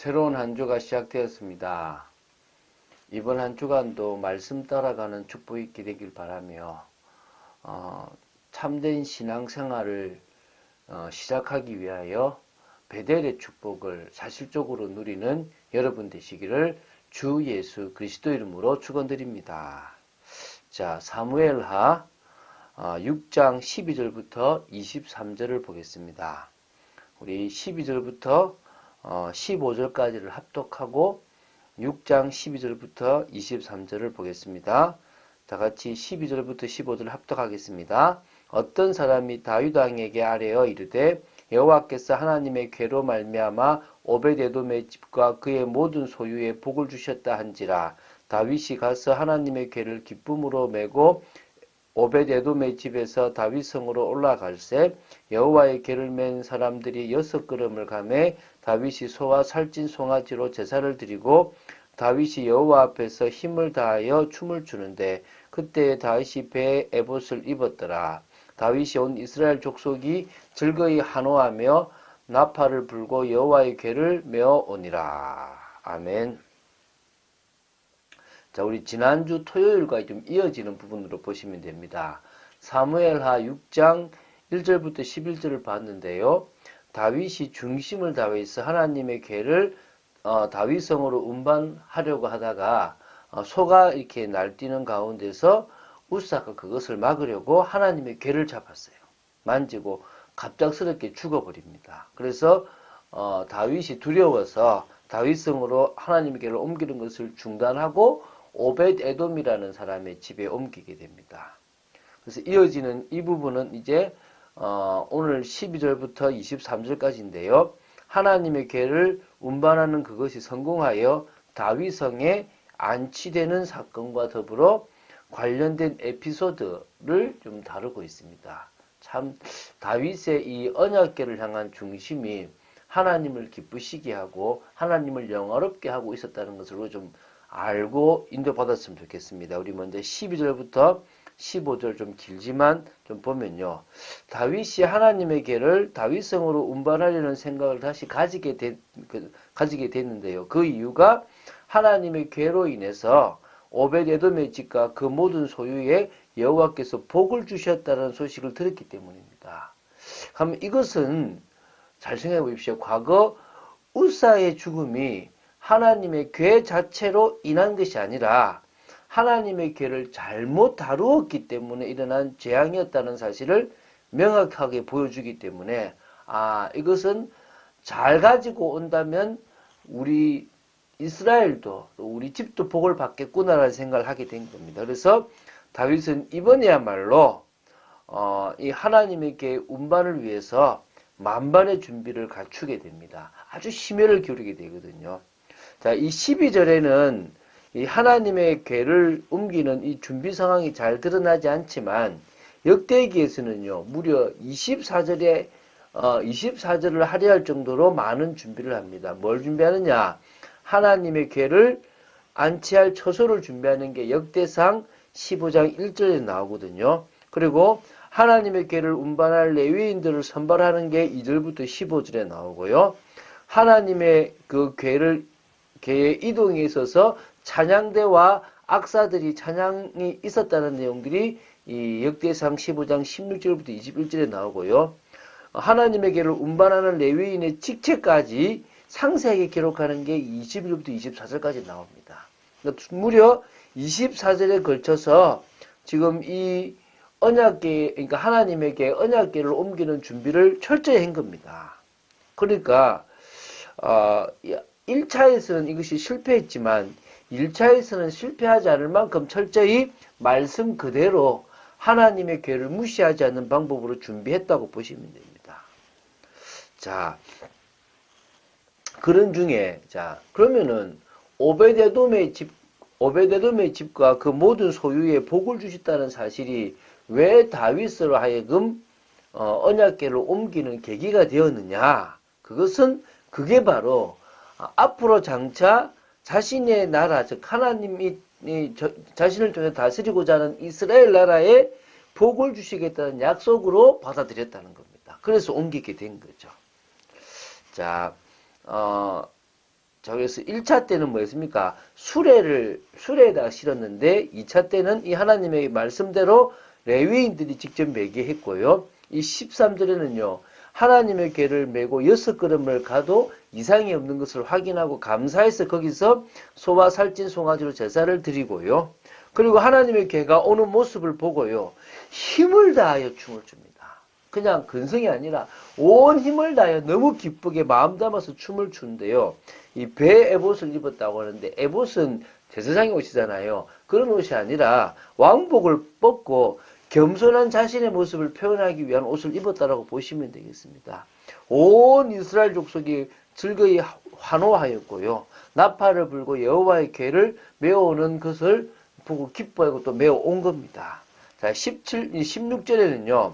새로운 한 주가 시작되었습니다. 이번 한 주간도 말씀 따라가는 축복 있게 되길 바라며 참된 신앙생활을 시작하기 위하여 베델의 축복을 사실적으로 누리는 여러분 되시기를 주 예수 그리스도 이름으로 축원드립니다. 자, 사무엘하 6장 12절부터 23절을 보겠습니다. 우리 12절부터 15절까지를 합독하고 6장 12절부터 23절을 보겠습니다. 다 같이 12절부터 15절을 합독하겠습니다. 어떤 사람이 다윗 왕에게 아뢰어 이르되 여호와께서 하나님의 궤로 말미암아 오벳에돔의 집과 그의 모든 소유에 복을 주셨다 한지라. 다윗이 가서 하나님의 궤를 기쁨으로 메고 오벳에돔의 집에서 다윗성으로 올라갈새 여호와의 궤를 맨 사람들이 6걸음을 가매 다윗이 소와 살찐 송아지로 제사를 드리고 다윗이 여호와 앞에서 힘을 다하여 춤을 추는데 그때 다윗이 배에 에봇을 입었더라. 다윗이 온 이스라엘 족속이 즐거이 환호하며 나팔을 불고 여호와의 궤를 메어 오니라. 아멘. 자, 우리 지난주 토요일과 좀 이어지는 부분으로 보시면 됩니다. 사무엘하 6장 1절부터 11절을 봤는데요. 다윗이 중심을 다해서 하나님의 궤를 다윗성으로 운반하려고 하다가 소가 이렇게 날뛰는 가운데서 우사가 그것을 막으려고 하나님의 궤를 잡았어요. 만지고 갑작스럽게 죽어버립니다. 그래서 다윗이 두려워서 다윗성으로 하나님의 궤를 옮기는 것을 중단하고 오벳에돔이라는 사람의 집에 옮기게 됩니다. 그래서 이어지는 이 부분은 이제 오늘 12절부터 23절까지인데요. 하나님의 궤를 운반하는 그것이 성공하여 다윗성에 안치되는 사건과 더불어 관련된 에피소드를 좀 다루고 있습니다. 참 다윗의 이 언약궤를 향한 중심이 하나님을 기쁘시게 하고 하나님을 영화롭게 하고 있었다는 것으로 좀 알고 인도받았으면 좋겠습니다. 우리 먼저 12절부터 15절 좀 길지만 좀 보면요. 다윗이 하나님의 궤를 다윗성으로 운반하려는 생각을 다시 가지게 됐는데요. 그 이유가 하나님의 궤로 인해서 오벳에돔의 집과 그 모든 소유에 여호와께서 복을 주셨다는 소식을 들었기 때문입니다. 그럼 이것은 잘 생각해 보십시오. 과거 우사의 죽음이 하나님의 궤 자체로 인한 것이 아니라 하나님의 궤를 잘못 다루었기 때문에 일어난 재앙이었다는 사실을 명확하게 보여주기 때문에 이것은 잘 가지고 온다면 우리 이스라엘도 우리 집도 복을 받겠구나라는 생각을 하게 된 겁니다. 그래서 다윗은 이번에야말로 이 하나님의 궤 운반을 위해서 만반의 준비를 갖추게 됩니다. 아주 심혈을 기울이게 되거든요. 자, 이 12절에는 이 하나님의 궤를 옮기는 이 준비 상황이 잘 드러나지 않지만 역대기에서는요, 무려 24절을 하려 할 정도로 많은 준비를 합니다. 뭘 준비하느냐? 하나님의 궤를 안치할 처소를 준비하는 게 역대상 15장 1절에 나오거든요. 그리고 하나님의 궤를 운반할 레위인들을 선발하는 게 2절부터 15절에 나오고요. 하나님의 그 궤에 이동에 있어서 찬양대와 악사들이 찬양이 있었다는 내용들이 이 역대상 15장 16절부터 21절에 나오고요. 하나님의 궤를 운반하는 레위인의 직책까지 상세하게 기록하는 게 21절부터 24절까지 나옵니다. 그러니까 무려 24절에 걸쳐서 지금 이 언약궤, 그러니까 하나님에게 언약궤를 옮기는 준비를 철저히 한 겁니다. 그러니까 1차에서는 이것이 실패했지만 1차에서는 실패하지 않을 만큼 철저히 말씀 그대로 하나님의 궤를 무시하지 않는 방법으로 준비했다고 보시면 됩니다. 자, 그런 중에 그러면은 오벳에돔의 집과 그 모든 소유에 복을 주셨다는 사실이 왜 다윗으로 하여금 언약궤를 옮기는 계기가 되었느냐? 그게 바로 앞으로 장차 자신의 나라, 즉 하나님이 자신을 통해 다스리고자 하는 이스라엘 나라에 복을 주시겠다는 약속으로 받아들였다는 겁니다. 그래서 옮기게 된 거죠. 자, 자, 그래서 1차 때는 뭐였습니까? 수레에다가 실었는데 2차 때는 이 하나님의 말씀대로 레위인들이 직접 매게 했고요. 이 13절에는요. 하나님의 궤를 메고 6걸음을 가도 이상이 없는 것을 확인하고 감사해서 거기서 소와 살찐 송아지로 제사를 드리고요. 그리고 하나님의 궤가 오는 모습을 보고요. 힘을 다하여 춤을 춥니다. 그냥 근성이 아니라 온 힘을 다하여 너무 기쁘게 마음 담아서 춤을 추는데요. 이 배 에봇을 입었다고 하는데 에봇은 제사장의 옷이잖아요. 그런 옷이 아니라 왕복을 벗고 겸손한 자신의 모습을 표현하기 위한 옷을 입었다라고 보시면 되겠습니다. 온 이스라엘 족속이 즐거이 환호하였고요. 나팔을 불고 여호와의 궤를 메어오는 것을 보고 기뻐하고 또 메어온 겁니다. 자, 16절에는요.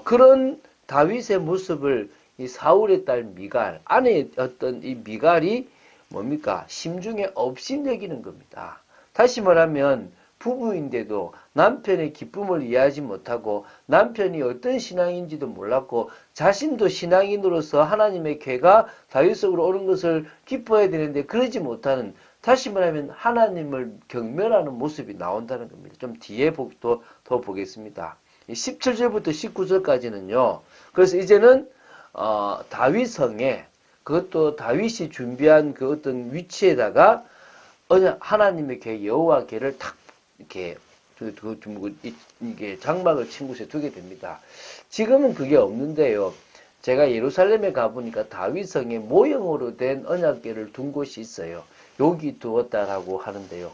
그런 다윗의 모습을 이 사울의 딸 미갈, 아내였던 이 미갈이 뭡니까? 심중에 업신여기는 겁니다. 다시 말하면 부부인데도 남편의 기쁨을 이해하지 못하고 남편이 어떤 신앙인지도 몰랐고 자신도 신앙인으로서 하나님의 궤가 다윗속으로 오는 것을 기뻐해야 되는데 그러지 못하는, 다시 말하면 하나님을 경멸하는 모습이 나온다는 겁니다. 좀 뒤에 더 보겠습니다. 17절부터 19절까지는요. 그래서 이제는 다윗성에, 그것도 다윗이 준비한 그 어떤 위치에다가 하나님의 궤, 여호와 궤를 탁 이렇게 이게 장막을 친 곳에 두게 됩니다. 지금은 그게 없는데요. 제가 예루살렘에 가보니까 다윗성에 모형으로 된 언약궤를 둔 곳이 있어요. 여기 두었다라고 하는데요.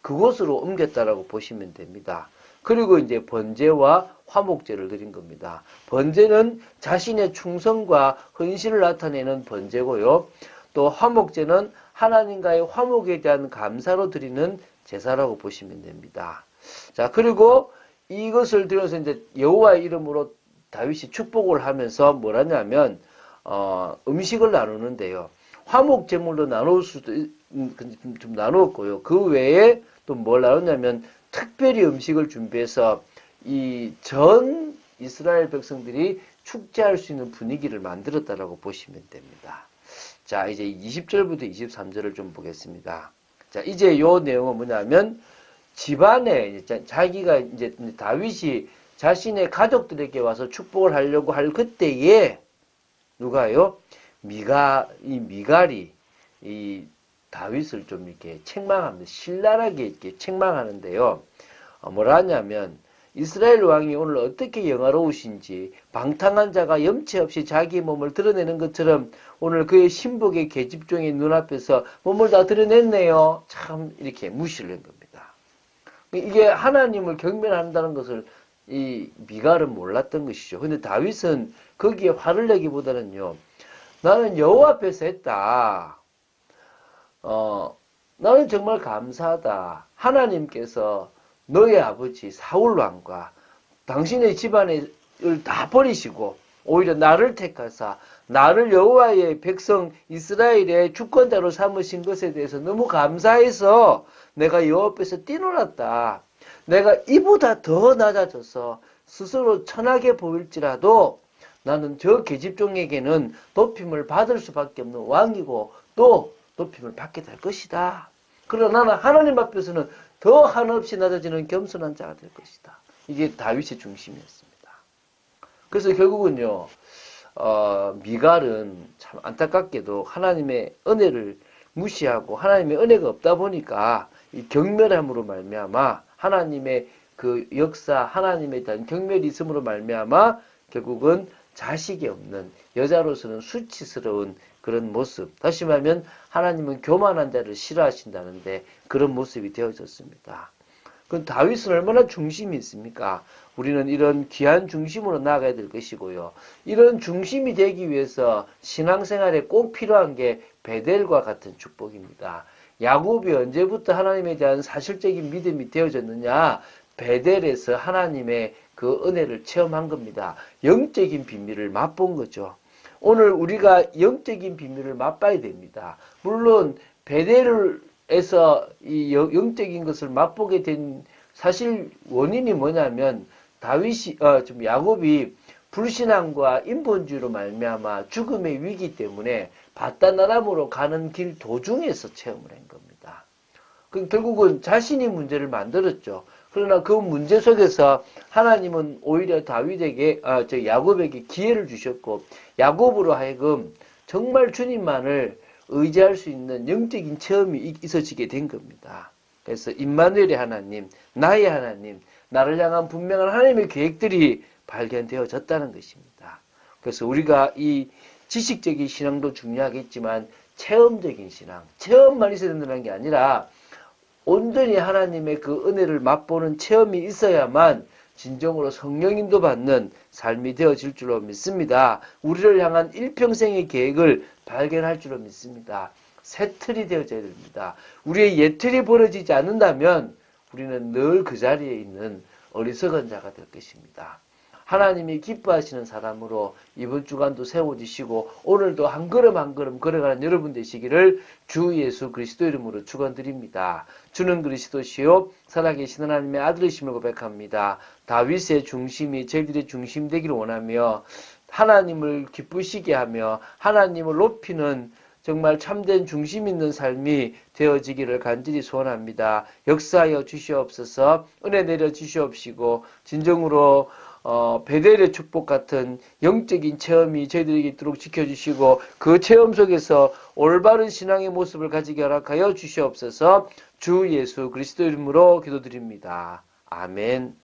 그곳으로 옮겼다라고 보시면 됩니다. 그리고 이제 번제와 화목제를 드린 겁니다. 번제는 자신의 충성과 헌신을 나타내는 번제고요. 또 화목제는 하나님과의 화목에 대한 감사로 드리는 제사라고 보시면 됩니다. 자, 그리고 이것을 들어서 이제 여호와의 이름으로 다윗이 축복을 하면서 뭘 하냐면 음식을 나누는데요. 화목 제물로 나눌 수도 좀 나누었고요. 그 외에 또 뭘 나누냐면 특별히 음식을 준비해서 이 전 이스라엘 백성들이 축제할 수 있는 분위기를 만들었다라고 보시면 됩니다. 자, 이제 20절부터 23절을 좀 보겠습니다. 자, 이제 요 내용은 뭐냐면 집안에 자기가 이제 다윗이 자신의 가족들에게 와서 축복을 하려고 할 그때에 누가요? 미갈이 이 다윗을 좀 이렇게 책망합니다. 신랄하게 이렇게 책망하는데요. 뭐라 하냐면 이스라엘 왕이 오늘 어떻게 영화로우신지 방탕한 자가 염치 없이 자기 몸을 드러내는 것처럼 오늘 그의 신복의 계집종의 눈앞에서 몸을 다 드러냈네요. 참 이렇게 무시를 한 겁니다. 이게 하나님을 경멸한다는 것을 이 미갈은 몰랐던 것이죠. 근데 다윗은 거기에 화를 내기보다는요. 나는 여호와 앞에서 했다. 나는 정말 감사하다. 하나님께서 너의 아버지 사울 왕과 당신의 집안을 다 버리시고 오히려 나를 택하사 나를 여호와의 백성 이스라엘의 주권자로 삼으신 것에 대해서 너무 감사해서 내가 여호와 앞에서 뛰놀았다. 내가 이보다 더 낮아져서 스스로 천하게 보일지라도 나는 저 계집종에게는 높임을 받을 수밖에 없는 왕이고 또 높임을 받게 될 것이다. 그러나 나는 하나님 앞에서는 더 한없이 낮아지는 겸손한 자가 될 것이다. 이게 다윗의 중심이었습니다. 그래서 결국은요, 미갈은 참 안타깝게도 하나님의 은혜를 무시하고 하나님의 은혜가 없다 보니까 이 경멸함으로 말미암아 하나님의 그 역사, 하나님에 대한 경멸이 있음으로 말미암아 결국은 자식이 없는 여자로서는 수치스러운 그런 모습. 다시 말하면 하나님은 교만한 자를 싫어하신다는데 그런 모습이 되어졌습니다. 그럼 다윗은 얼마나 중심이 있습니까? 우리는 이런 귀한 중심으로 나아가야 될 것이고요. 이런 중심이 되기 위해서 신앙생활에 꼭 필요한 게 베델과 같은 축복입니다. 야곱이 언제부터 하나님에 대한 사실적인 믿음이 되어졌느냐? 베델에서 하나님의 그 은혜를 체험한 겁니다. 영적인 비밀을 맛본 거죠. 오늘 우리가 영적인 비밀을 맛봐야 됩니다. 물론 베델에서 이 영적인 것을 맛보게 된 사실 원인이 뭐냐면 야곱이 불신앙과 인본주의로 말미암아 죽음의 위기 때문에 바다나람으로 가는 길 도중에서 체험을 한 겁니다. 결국은 자신이 문제를 만들었죠. 그러나 그 문제 속에서 하나님은 오히려 다윗에게, 야곱에게 기회를 주셨고, 야곱으로 하여금 정말 주님만을 의지할 수 있는 영적인 체험이 있어지게 된 겁니다. 그래서 임마누엘의 하나님, 나의 하나님, 나를 향한 분명한 하나님의 계획들이 발견되어졌다는 것입니다. 그래서 우리가 이 지식적인 신앙도 중요하겠지만 체험적인 신앙, 체험만 있어야 된다는 게 아니라 온전히 하나님의 그 은혜를 맛보는 체험이 있어야만 진정으로 성령님도 받는 삶이 되어질 줄로 믿습니다. 우리를 향한 일평생의 계획을 발견할 줄로 믿습니다. 새 틀이 되어져야 됩니다. 우리의 옛 틀이 벌어지지 않는다면 우리는 늘 그 자리에 있는 어리석은 자가 될 것입니다. 하나님이 기뻐하시는 사람으로 이번 주간도 세워주시고 오늘도 한 걸음 한 걸음 걸어가는 여러분 되시기를 주 예수 그리스도 이름으로 축원드립니다. 주는 그리스도시요 살아계신 하나님의 아들이심을 고백합니다. 다윗의 중심이 저희들의 중심 되기를 원하며 하나님을 기쁘시게 하며 하나님을 높이는 정말 참된 중심 있는 삶이 되어지기를 간절히 소원합니다. 역사하여 주시옵소서. 은혜 내려 주시옵시고 진정으로 베델의 축복 같은 영적인 체험이 저희들에게 있도록 지켜주시고 그 체험 속에서 올바른 신앙의 모습을 가지게 허락하여 주시옵소서. 주 예수 그리스도 이름으로 기도드립니다. 아멘.